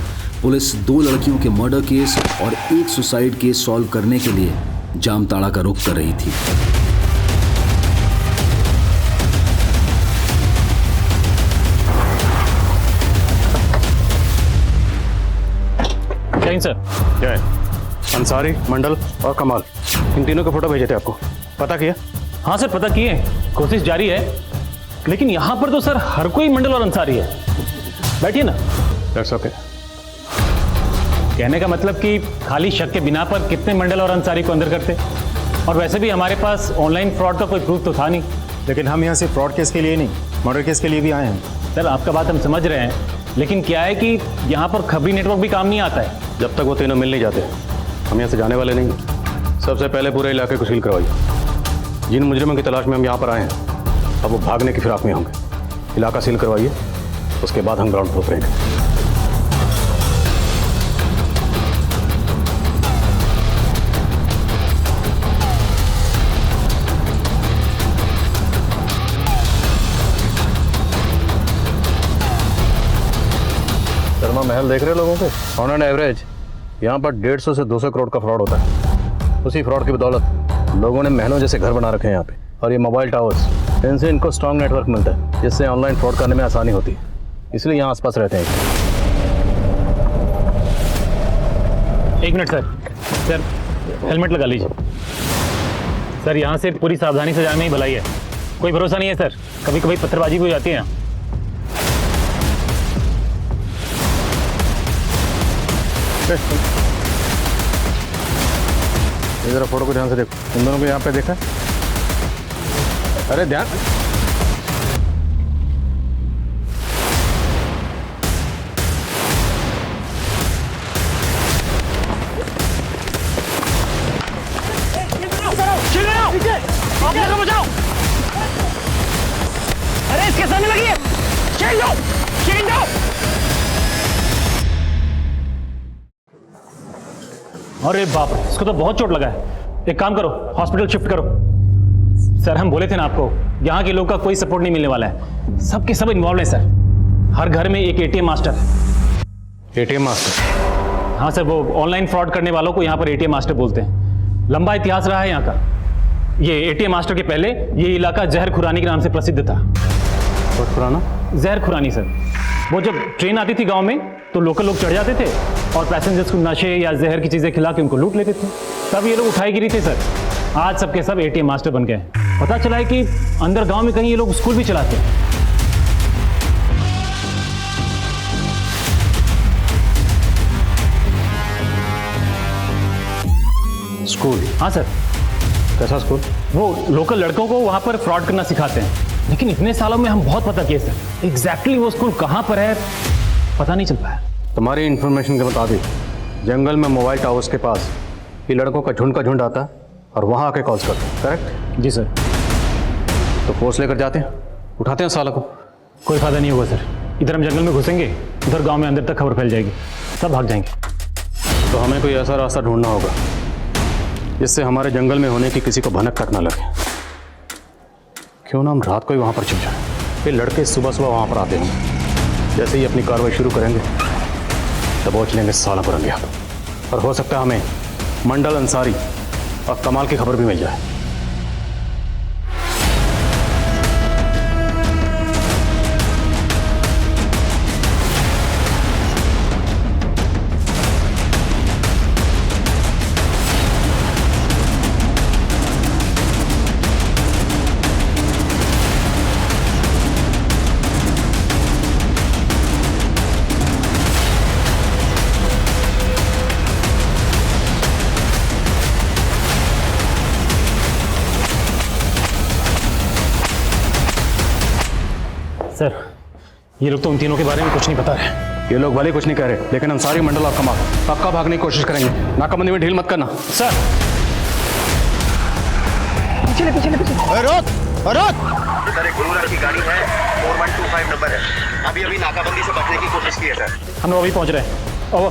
पुलिस 2 लड़कियों के मर्डर केस और एक सुसाइड केस सॉल्व करने के लिए जामताड़ा का रुख कर रही थी। सर क्या है? अंसारी, मंडल और कमाल, इन तीनों के फोटो भेजे थे आपको, पता किया? हाँ सर, पता किए, कोशिश जारी है, लेकिन यहाँ पर तो सर हर कोई मंडल और अंसारी है। बैठिए ना। That's okay. कहने का मतलब कि खाली शक के बिना पर कितने मंडल और अंसारी को अंदर करते, और वैसे भी हमारे पास ऑनलाइन फ्रॉड का कोई प्रूफ तो था नहीं। लेकिन हम यहाँ सिर्फ फ्रॉड केस के लिए नहीं, मर्डर केस के लिए भी आए हैं। सर आपका बात हम समझ रहे हैं, लेकिन क्या है कि यहाँ पर खबरी नेटवर्क भी काम नहीं आता है। जब तक वो तीनों मिल नहीं जाते हम यहाँ से जाने वाले नहीं। सबसे पहले पूरे इलाके को सील करवाइए। जिन मुजरिमों की तलाश में हम यहाँ पर आए हैं अब वो भागने की फिराक में होंगे। इलाका सील करवाइए, उसके बाद हम ग्राउंड पर उतरेंगे। शर्मा महल देख रहे लोगों के? ऑन एन एवरेज यहाँ पर 150 से 200 करोड़ का फ्रॉड होता है। उसी फ्रॉड की बदौलत लोगों ने महलों जैसे घर बना रखे हैं यहाँ पे। और ये मोबाइल टावर्स, इनसे इनको स्ट्रॉन्ग नेटवर्क मिलता है, जिससे ऑनलाइन फ्रॉड करने में आसानी होती है, इसलिए यहाँ आसपास रहते हैं। 1 मिनट सर। सर हेलमेट लगा लीजिए। सर यहाँ से पूरी सावधानी से जाने में ही भलाई है, कोई भरोसा नहीं है सर, कभी कभी पत्थरबाजी भी हो जाती है यहाँ। जरा फोटो को ध्यान से देखो, इन दोनों को यहाँ पे देखा? अरे ध्यान। बचाओ। अरे इसके सामने लगी है। चेंज दो, चेंज दो। अरे बाप रे, इसको तो बहुत चोट लगा है। एक काम करो, हॉस्पिटल शिफ्ट करो। सर हम बोले थे ना आपको, यहाँ के लोग का कोई सपोर्ट नहीं मिलने वाला है, सबके सब इन्वॉल्व हैं सर। हर घर में एक एटीएम मास्टर है। ATM master? हाँ सर, वो ऑनलाइन फ्रॉड करने वालों को यहाँ पर एटीएम मास्टर बोलते हैं। लंबा इतिहास रहा है यहाँ का। ये एटीएम मास्टर के पहले ये इलाका जहर खुरानी के नाम से प्रसिद्ध था। बहुत पुराना? जहर खुरानी सर। वो जब ट्रेन आती थी गांव में तो लोकल लोग चढ़ जाते थे और पैसेंजर्स को नशे या जहर की चीजें खिला के उनको लूट लेते थे। तब ये लोग उठाईगिरी थे सर। आज सबके सब एटीएम मास्टर बन गए। पता चला है कि अंदर गांव में कहीं ये लोग स्कूल भी चलाते हैं। स्कूल? हाँ सर। कैसा स्कूल? वो लोकल लड़कों को वहां पर फ्रॉड करना सिखाते हैं, लेकिन इतने सालों में हम बहुत पता किए सर, एग्जैक्टली वो स्कूल कहाँ पर है पता नहीं चल पाया। तुम्हारी इंफॉर्मेशन के मुताबिक जंगल में मोबाइल टावर्स के पास ये लड़कों का झुंड आता है और वहाँ आके कॉल्स करते हैं, करेक्ट? जी सर। तो फोर्स लेकर जाते हैं, उठाते हैं साला को? कोई फायदा नहीं होगा सर। इधर हम जंगल में घुसेंगे, उधर गांव में अंदर तक खबर फैल जाएगी, सब भाग जाएंगे। तो हमें कोई ऐसा रास्ता ढूंढना होगा जिससे हमारे जंगल में होने की किसी को भनक तक ना लगे। क्यों ना हम रात को ही वहाँ पर छिप जाएं। ये लड़के सुबह सुबह वहाँ पर आते हैं, जैसे ही अपनी कार्रवाई शुरू करेंगे दबोच लेंगे साला को रंगे हाथ। और हो सकता है हमें मंडल, अंसारी और कमाल की खबर भी मिल जाए। सर ये लोग तो उन तीनों के बारे में कुछ नहीं बता रहे। ये लोग भले कुछ नहीं कह रहे, लेकिन अंसारी, मंडल और कमाल पक्का भागने की कोशिश करेंगे। नाकाबंदी में ढील मत करना। सर पीछे पीछे पीछे। सर एक गुरुनगर की गाड़ी है, 4125 नंबर है। अभी अभी नाकाबंदी से बचने की कोशिश की है सर। हम लोग अभी पहुंच रहे हैं। ओह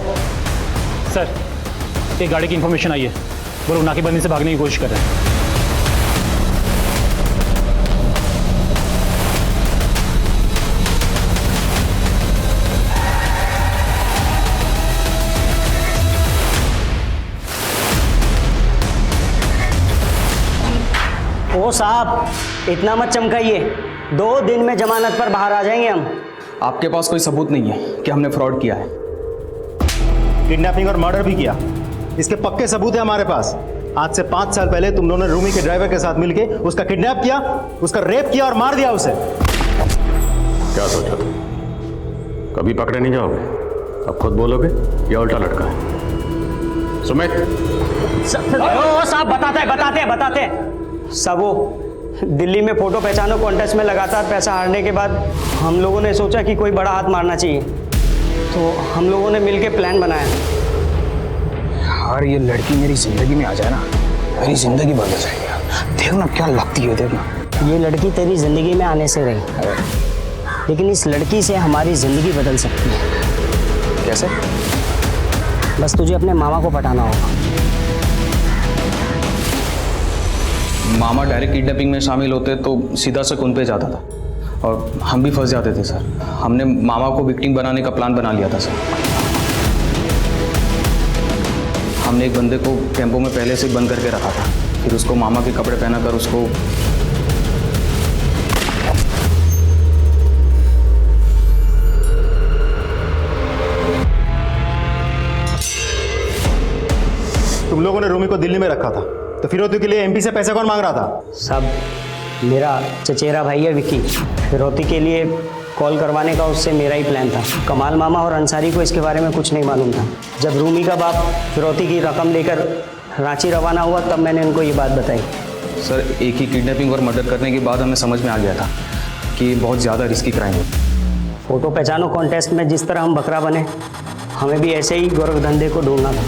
सर, एक गाड़ी की इंफॉर्मेशन आई है, वो लोग नाकेबंदी से भागने की कोशिश कर रहे हैं। ओ साहब इतना मत चमकाइए, 2 दिन में जमानत पर बाहर आ जाएंगे हम। आपके पास कोई सबूत नहीं है कि हमने फ्रॉड किया है? किडनैपिंग और मर्डर भी किया, इसके पक्के सबूत है हमारे पास। आज से 5 साल पहले तुम दोनों ने रूमी के ड्राइवर के साथ मिलके उसका किडनैप किया, उसका रेप किया और मार दिया उसे। क्या सोचा तुम? कभी पकड़े नहीं जाओगे? अब खुद बोलोगे या उल्टा लटका है? सुमित साहब बताते सब वो दिल्ली में फोटो पहचानो कॉन्टेस्ट में लगातार पैसा हारने के बाद हम लोगों ने सोचा कि कोई बड़ा हाथ मारना चाहिए, तो हम लोगों ने मिलके प्लान बनाया। यार ये लड़की मेरी जिंदगी में आ जाए ना, मेरी जिंदगी बदल जाएगी। देख ना क्या लगती है, देखना। ये लड़की तेरी जिंदगी में आने से रही, लेकिन इस लड़की से हमारी जिंदगी बदल सकती है। कैसे? बस तुझे अपने मामा को पटाना होगा। मामा डायरेक्ट किडनैपिंग में शामिल होते तो सीधा से उन पे जाता था और हम भी फंस जाते थे सर। हमने मामा को विक्टिम बनाने का प्लान बना लिया था सर। हमने एक बंदे को टेम्पो में पहले से बंद करके रखा था, फिर उसको मामा के कपड़े पहनाकर उसको तुम लोगों ने रूमी को दिल्ली में रखा था, तो फिरौती के लिए एमपी से पैसे कौन मांग रहा था? सब मेरा चचेरा भाई है विक्की, फिरौती के लिए कॉल करवाने का उससे मेरा ही प्लान था। कमाल मामा और अंसारी को इसके बारे में कुछ नहीं मालूम था। जब रूमी का बाप फिरौती की रकम लेकर रांची रवाना हुआ तब मैंने उनको ये बात बताई। सर एक ही किडनैपिंग और मर्डर करने के बाद हमें समझ में आ गया था कि ये बहुत ज़्यादा रिस्की क्राइम है। फोटो पहचानो कॉन्टेस्ट में जिस तरह हम बकरा बने, हमें भी ऐसे ही गोरखधंधे को ढूंढना था।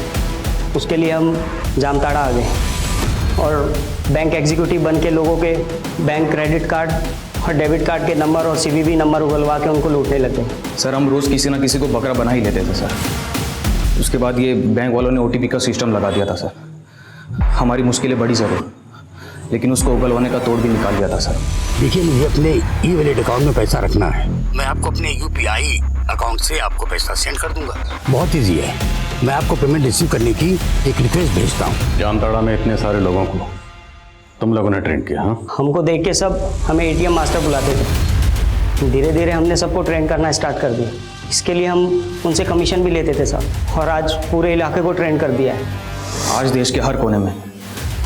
उसके लिए हम जामताड़ा आ गए और बैंक एग्जीक्यूटिव बन के लोगों के बैंक क्रेडिट कार्ड और डेबिट कार्ड के नंबर और सीवीवी नंबर उगलवा के उनको लूटने लग गए। सर हम रोज़ किसी ना किसी को बकरा बना ही लेते थे सर। उसके बाद ये बैंक वालों ने ओटीपी का सिस्टम लगा दिया था सर। हमारी मुश्किलें बड़ी ज़रूर, लेकिन उसको उगलवाने का तोड़ भी निकाल दिया था सर। देखिए मुझे अपने ई-वॉलेट अकाउंट में पैसा रखना है, मैं आपको अपने यूपीआई अकाउंट से आपको पैसा सेंड कर दूंगा। बहुत ईजी है, मैं आपको पेमेंट रिसीव करने की एक रिक्वेस्ट भेजता हूँ। जामताड़ा में इतने सारे लोगों को तुम लोगों ने ट्रेन किया? हाँ, हमको देख के सब हमें एटीएम मास्टर बुलाते थे। धीरे धीरे हमने सबको ट्रेन करना स्टार्ट कर दिया। इसके लिए हम उनसे कमीशन भी लेते थे साहब, और आज पूरे इलाके को ट्रेन कर दिया है। आज देश के हर कोने में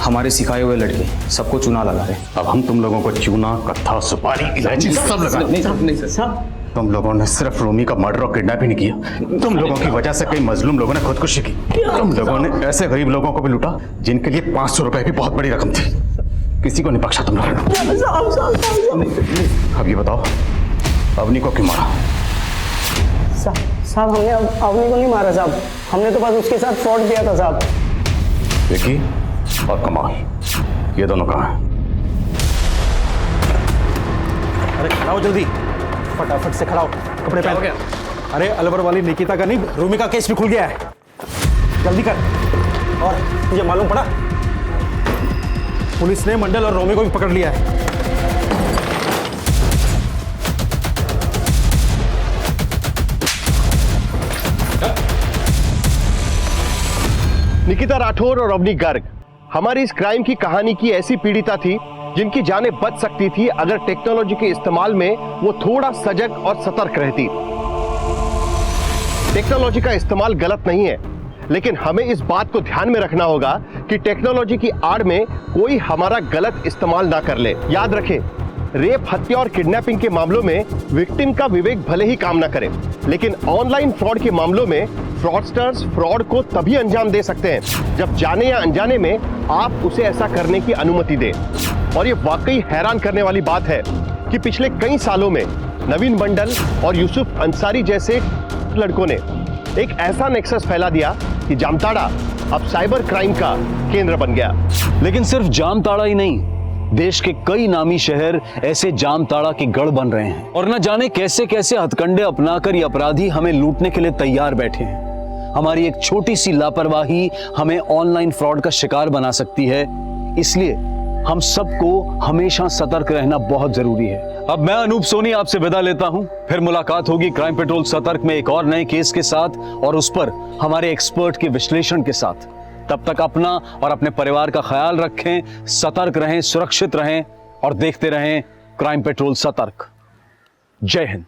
हमारे सिखाए हुए लड़के सबको चूना लगा रहे। अब हम तुम लोगों को चूना, कत्था, सुपारी, इलायची सब लगा। नहीं सर, तुम लोगों ने सिर्फ रूमी का मर्डर और किडनैप ही नहीं किया, तुम लोगों की वजह से कई मजलूम लोगों ने खुदकुशी की। तुम लोगों ने ऐसे गरीब लोगों को भी लूटा जिनके लिए 500 रुपए की बहुत बड़ी रकम थी। किसी को नहीं बख्शा तुम लोगों ने। अब ये बताओ अवनी को क्यों मारा? साहब हमने अवनी को नहीं मारा साहब, हमने तो बस उसके साथ फ्रॉड किया था साहब। विकी और कमाल ये दोनों कहाँ हैं? अरे खड़ा हो जल्दी, फटाफट से खड़ा हो, कपड़े पहन। गया? अरे अलवर वाली निकिता का नहीं, रूमी का केस भी खुल गया है, जल्दी कर। और तुझे मालूम पड़ा पुलिस ने मंडल और रोमी को भी पकड़ लिया है। निकिता राठौर और अवनी गर्ग हमारी इस क्राइम की कहानी की ऐसी पीड़िता थी जिनकी जानें बच सकती थी अगर टेक्नोलॉजी के इस्तेमाल में वो थोड़ा सजग और सतर्क रहती। टेक्नोलॉजी का इस्तेमाल गलत नहीं है, लेकिन हमें इस बात को ध्यान में रखना होगा कि टेक्नोलॉजी की आड़ में कोई हमारा गलत इस्तेमाल ना कर ले। याद रखें, रेप, हत्या और किडनैपिंग के मामलों में विक्टिम का विवेक भले ही काम ना करे, लेकिन ऑनलाइन फ्रॉड के मामलों में फ्रॉडस्टर्स फ्रॉड को तभी अंजाम दे सकते हैं जब जाने या अनजाने में आप उसे ऐसा करने की अनुमति दें। और ये वाकई हैरान करने वाली बात है कि पिछले कई सालों में नवीन मंडल और यूसुफ अंसारी जैसे लड़कों ने एक ऐसा नेक्सस फैला दिया कि जामताड़ा अब साइबर क्राइम का केंद्र बन गया। लेकिन सिर्फ जामताड़ा ही नहीं, देश के कई नामी शहर ऐसे जामताड़ा के गढ़ बन रहे हैं और न जाने कैसे कैसे हथकंडे अपनाकर ये अपराधी हमें लूटने के लिए तैयार बैठे हैं। हमारी एक छोटी सी लापरवाही हमें ऑनलाइन फ्रॉड का शिकार बना सकती है, इसलिए हम सबको हमेशा सतर्क रहना बहुत जरूरी है। अब मैं अनूप सोनी आपसे विदा लेता हूं, फिर मुलाकात होगी क्राइम पेट्रोल सतर्क में एक और नए केस के साथ और उस पर हमारे एक्सपर्ट के विश्लेषण के साथ। तब तक अपना और अपने परिवार का ख्याल रखें, सतर्क रहें, सुरक्षित रहें और देखते रहें क्राइम पेट्रोल सतर्क। जय हिंद।